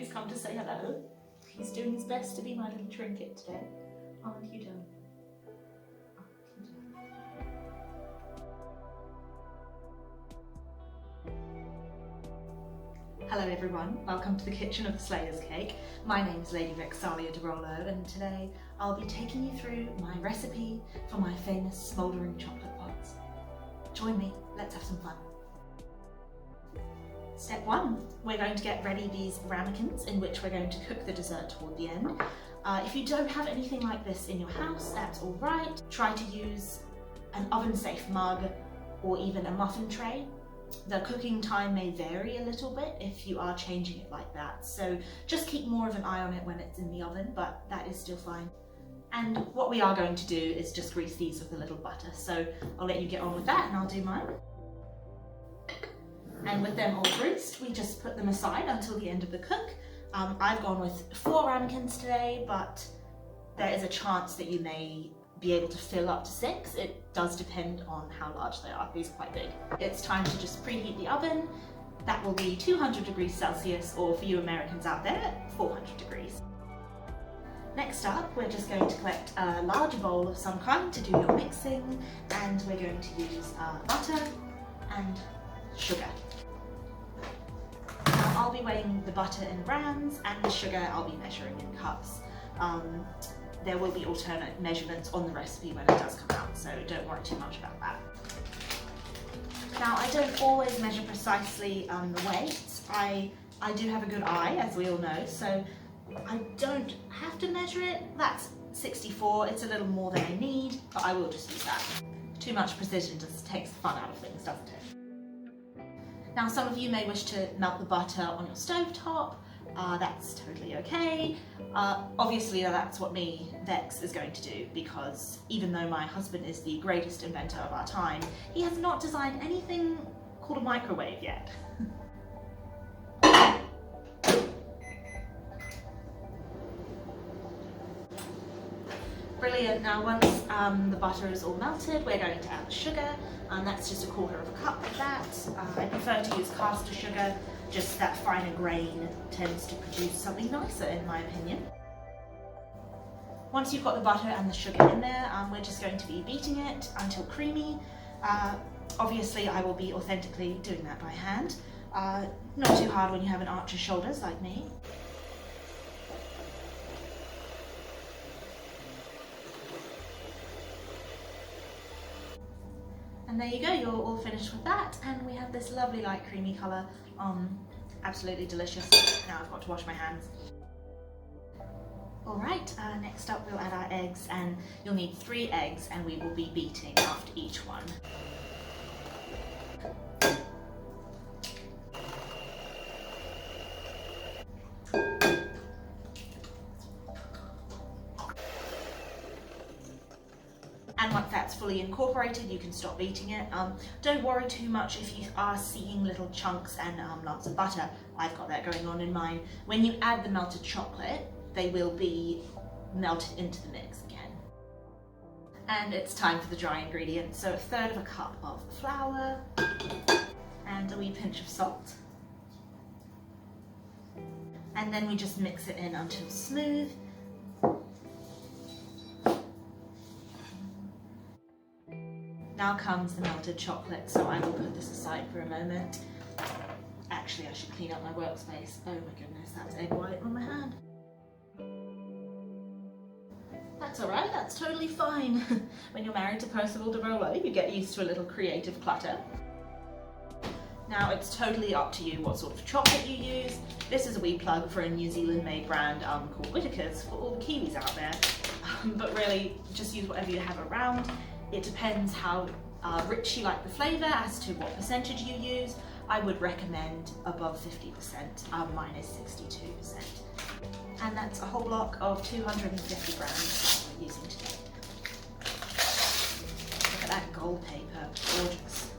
He's come to say hello. He's doing his best to be my little trinket today. Aren't you, darling? Hello everyone, welcome to the kitchen of the Slayer's Cake. My name is Lady Vexalia de Rollo, and today I'll be taking you through my recipe for my famous smouldering chocolate pots. Join me, let's have some fun. Step 1, we're going to get ready these ramekins in which we're going to cook the dessert toward the end. If you don't have anything like this in your house, that's alright. Try to use an oven-safe mug or even a muffin tray. The cooking time may vary a little bit if you are changing it like that, so just keep more of an eye on it when it's in the oven, but that is still fine. And what we are going to do is just grease these with a little butter, so I'll let you get on with that and I'll do mine. And with them all greased, we just put them aside until the end of the cook. I've gone with 4 ramekins today, but there is a chance that you may be able to fill up to 6. It does depend on how large they are. These are quite big. It's time to just preheat the oven. That will be 200 degrees Celsius, or for you Americans out there, 400 degrees. Next up, we're just going to collect a large bowl of some kind to do your mixing, and we're going to use butter and sugar. Now I'll be weighing the butter in grams, and the sugar I'll be measuring in cups. There will be alternate measurements on the recipe when it does come out, so don't worry too much about that. Now, I don't always measure precisely the weights. I do have a good eye, as we all know, so I don't have to measure it. That's 64, it's a little more than I need, but I will just use that. Too much precision just takes the fun out of things, doesn't it? Now, some of you may wish to melt the butter on your stovetop. That's totally okay. Obviously that's what me, Vex, is going to do, because even though my husband is the greatest inventor of our time, he has not designed anything called a microwave yet. Brilliant. Now once the butter is all melted, we're going to add the sugar, and that's just 1/4 cup of that. I prefer to use caster sugar, just that finer grain tends to produce something nicer in my opinion. Once you've got the butter and the sugar in there, we're just going to be beating it until creamy. Obviously I will be authentically doing that by hand. Not too hard when you have an archer's shoulders like me. And there you go, you're all finished with that, and we have this lovely light creamy colour. Absolutely delicious. Now I've got to wash my hands. Alright, next up we'll add our eggs, and you'll need 3 eggs, and we will be beating after each one. And once that's fully incorporated, you can stop beating it. Don't worry too much if you are seeing little chunks and lumps of butter. I've got that going on in mine. When you add the melted chocolate, they will be melted into the mix again. And it's time for the dry ingredients. So 1/3 cup of flour and a wee pinch of salt. And then we just mix it in until smooth. Now comes the melted chocolate, so I will put this aside for a moment. Actually, I should clean up my workspace. Oh my goodness, that's egg white on my hand. That's alright, that's totally fine. When you're married to Percival de Rollo, you get used to a little creative clutter. Now it's totally up to you what sort of chocolate you use. This is a wee plug for a New Zealand made brand called Whittaker's for all the Kiwis out there. But really, just use whatever you have around. It depends how rich you like the flavour as to what percentage you use. I would recommend above 50%, mine is 62%. And that's a whole block of 250 grams that we're using today. Look at that gold paper, gorgeous.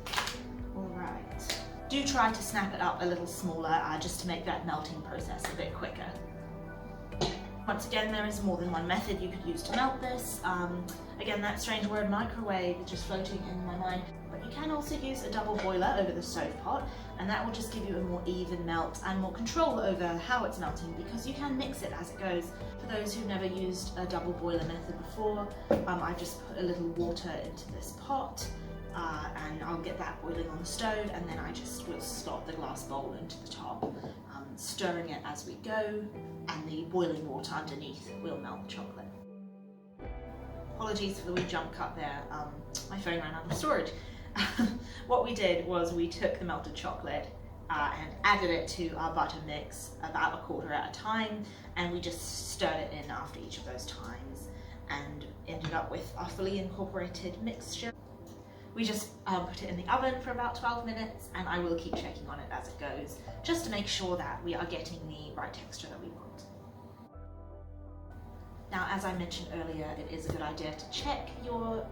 Alright. Do try to snap it up a little smaller just to make that melting process a bit quicker. Once again, there is more than one method you could use to melt this. Again, that strange word microwave is just floating in my mind. But you can also use a double boiler over the stove pot, and that will just give you a more even melt and more control over how it's melting, because you can mix it as it goes. For those who've never used a double boiler method before, I just put a little water into this pot, and I'll get that boiling on the stove, and then I just will slot the glass bowl into the top, stirring it as we go, and the boiling water underneath will melt the chocolate. Apologies for the wee jump cut there, my phone ran out of storage. What we did was we took the melted chocolate and added it to our butter mix about a quarter at a time, and we just stirred it in after each of those times and ended up with our fully incorporated mixture. We just put it in the oven for about 12 minutes, and I will keep checking on it as it goes, just to make sure that we are getting the right texture that we want. Now, as I mentioned earlier, it is a good idea to check your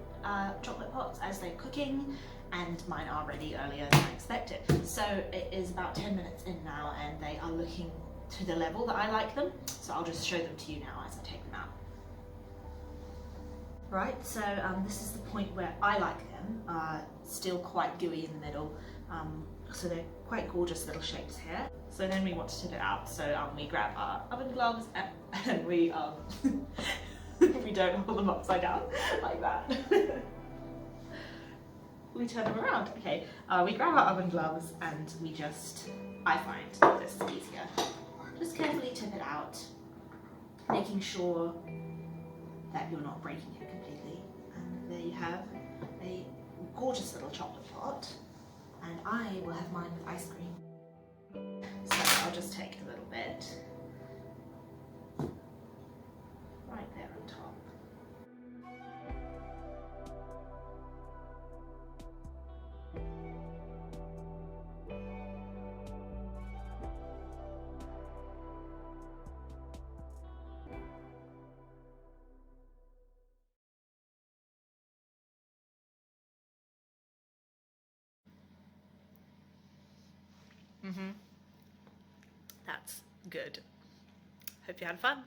chocolate pots as they're cooking, and mine are ready earlier than I expected. So it is about 10 minutes in now, and they are looking to the level that I like them. So I'll just show them to you now as I take them out. Right, so this is the point where I like them, still quite gooey in the middle, so they're quite gorgeous little shapes here. So then we want to tip it out, so we grab our oven gloves and we we don't hold them upside down like that. We turn them around. Okay, we grab our oven gloves and we just, I find this easier, just carefully tip it out, making sure that you're not breaking it completely. And there you have a gorgeous little chocolate pot, and I will have mine with ice cream. So I'll just take a little bit right there on top. That's good. Hope you had fun.